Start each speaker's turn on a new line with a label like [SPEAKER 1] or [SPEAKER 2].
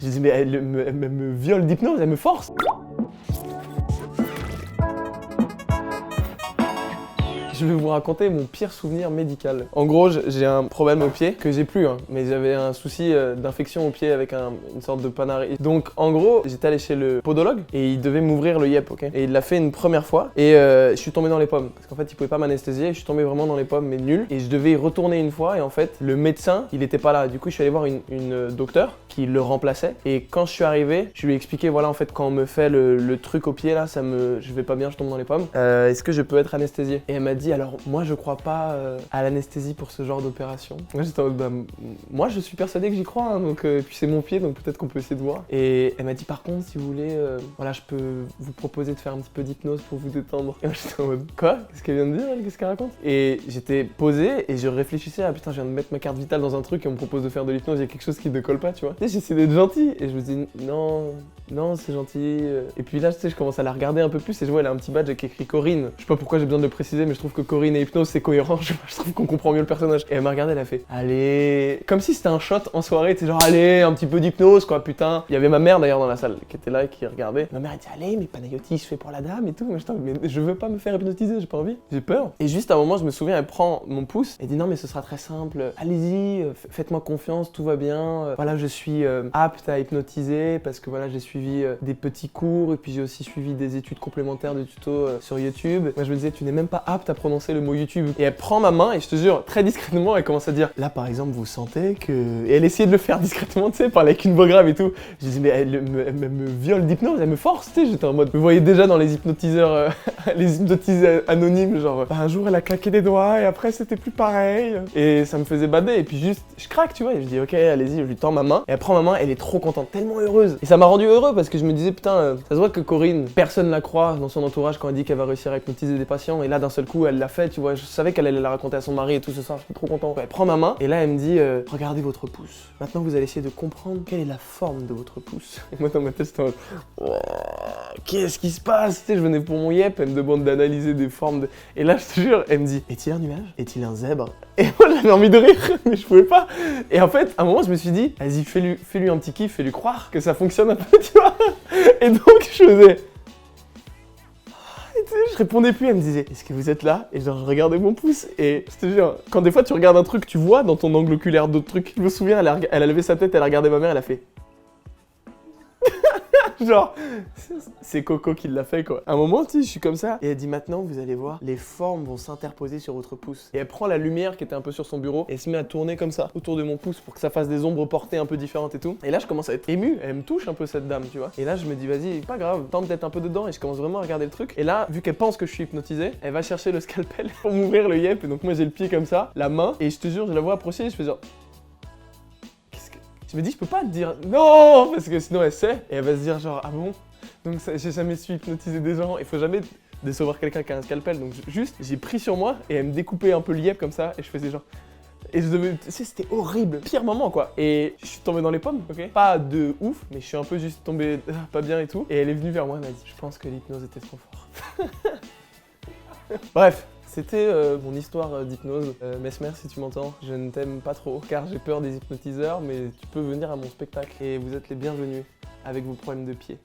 [SPEAKER 1] Je dis mais elle me viole d'hypnose, elle me force. Je vais vous raconter mon pire souvenir médical. En gros, j'ai un problème au pied que j'ai plus, hein, mais j'avais un souci d'infection au pied avec une sorte de panarie. Donc en gros, j'étais allé chez le podologue et il devait m'ouvrir le yep, ok. Et il l'a fait une première fois et je suis tombé dans les pommes parce qu'en fait, il pouvait pas m'anesthésier. Je suis tombé vraiment dans les pommes, mais nul. Et je devais y retourner une fois et en fait, le médecin, il était pas là. Du coup, je suis allé voir une docteure qui le remplaçait. Et quand je suis arrivé, je lui ai expliqué, voilà, en fait, quand on me fait le truc au pied là, je vais pas bien, je tombe dans les pommes. Est-ce que je peux être anesthésié? Et elle m'a dit, alors moi je crois pas à l'anesthésie pour ce genre d'opération. Moi j'étais en mode, bah, moi je suis persuadé que j'y crois, hein, donc puis c'est mon pied, donc peut-être qu'on peut essayer de voir. Et elle m'a dit, par contre, si vous voulez, voilà, je peux vous proposer de faire un petit peu d'hypnose pour vous détendre. Et moi j'étais en mode, quoi? Qu'est-ce qu'elle vient de dire, elle? Qu'est-ce qu'elle raconte? Et j'étais posé et je réfléchissais, ah putain, je viens de mettre ma carte vitale dans un truc et on me propose de faire de l'hypnose, il y a quelque chose qui ne colle pas, tu vois. Tu sais, j'essaie d'être gentil et je me dis, non, c'est gentil. Et puis là, tu sais, je commence à la regarder un peu plus et je vois, elle a un petit badge avec écrit Corinne. Je sais pas pourquoi j'ai besoin de le préciser, mais je trouve que Corinne et hypnose, c'est cohérent. Je trouve qu'on comprend mieux le personnage. Et elle m'a regardé, elle a fait, allez. Comme si c'était un shot en soirée, tu sais, genre, allez, un petit peu d'hypnose, quoi, putain. Il y avait ma mère d'ailleurs dans la salle qui était là et qui regardait. Ma mère, elle dit, allez, mais Panayotis, je fais pour la dame et tout. Mais je veux pas me faire hypnotiser, j'ai pas envie. J'ai peur. Et juste à un moment, je me souviens, elle prend mon pouce et dit, non, mais ce sera très simple. Allez-y, faites-moi confiance, tout va bien. Voilà, je suis apte à hypnotiser parce que voilà, j'ai suivi des petits cours et puis j'ai aussi suivi des études complémentaires de tutos sur YouTube. Moi je me disais, tu n'es même pas apte à prononcer le mot YouTube. Et elle prend ma main et je te jure, très discrètement, elle commence à dire, là par exemple, vous sentez que... Et elle essayait de le faire discrètement, tu sais, parler avec une voix grave et tout. Je dis, mais elle me viole d'hypnose, elle me force, tu sais, j'étais en mode... Vous voyez déjà dans les hypnotiseurs, les hypnotiseurs anonymes, genre, bah, un jour elle a claqué des doigts et après c'était plus pareil. Et ça me faisait bader et puis juste, je craque, tu vois, et je dis, ok, allez-y, je lui tends ma main. Et elle prend ma main, elle est trop contente, tellement heureuse. Et ça m'a rendu heureux parce que je me disais, putain, ça se voit que Corinne, personne la croit dans son entourage quand elle dit qu'elle va réussir à hypnotiser des patients. Et là, d'un seul coup, elle l'a fait, tu vois. Je savais qu'elle allait la raconter à son mari et tout ce soir. J'étais trop content. Elle prend ma main et là, elle me dit, regardez votre pouce. Maintenant, vous allez essayer de comprendre quelle est la forme de votre pouce. Et moi, dans ma tête, j'étais en mode, oh, qu'est-ce qui se passe? Tu sais, je venais pour mon yep, elle me demande d'analyser des formes de... Et là, je te jure, elle me dit, est-il un nuage? Est-il un zèbre? Et moi, j'avais envie de rire, mais je pouvais pas. Et en fait, à un moment, je me suis dit, vas-y, fais-lui un petit kiff, fais-lui croire que ça fonctionne un peu, tu vois. Et donc, je faisais... Et tu sais, je répondais plus, elle me disait, est-ce que vous êtes là? Et genre, je regardais mon pouce, et je te jure, quand des fois, tu regardes un truc, tu vois dans ton angle oculaire d'autres trucs. Je me souviens, elle a levé sa tête, elle a regardé ma mère, elle a fait... Genre, c'est Coco qui l'a fait, quoi. À un moment, tu sais, je suis comme ça, et elle dit, maintenant, vous allez voir, les formes vont s'interposer sur votre pouce. Et elle prend la lumière qui était un peu sur son bureau, et elle se met à tourner comme ça, autour de mon pouce, pour que ça fasse des ombres portées un peu différentes et tout. Et là, je commence à être ému, elle me touche un peu, cette dame, tu vois. Et là, je me dis, vas-y, pas grave, tente d'être un peu dedans, et je commence vraiment à regarder le truc. Et là, vu qu'elle pense que je suis hypnotisé, elle va chercher le scalpel pour m'ouvrir le yep, et donc moi, j'ai le pied comme ça, la main, et je te jure, je la vois approcher, et je fais genre... Je me dis, je peux pas te dire non, parce que sinon elle sait, et elle va se dire genre, ah bon? Donc j'ai jamais su hypnotiser des gens, il faut jamais décevoir quelqu'un qui a un scalpel, donc juste, j'ai pris sur moi, et elle me découpait un peu le yep comme ça, et je faisais genre... Et je devais... Tu sais, c'était horrible, pire moment quoi. Et je suis tombé dans les pommes, ok? Pas de ouf, mais je suis un peu juste tombé pas bien et tout. Et elle est venue vers moi, elle m'a dit, je pense que l'hypnose était trop forte. Bref. C'était mon histoire d'hypnose. Mesmer, si tu m'entends, je ne t'aime pas trop car j'ai peur des hypnotiseurs, mais tu peux venir à mon spectacle et vous êtes les bienvenus avec vos problèmes de pied.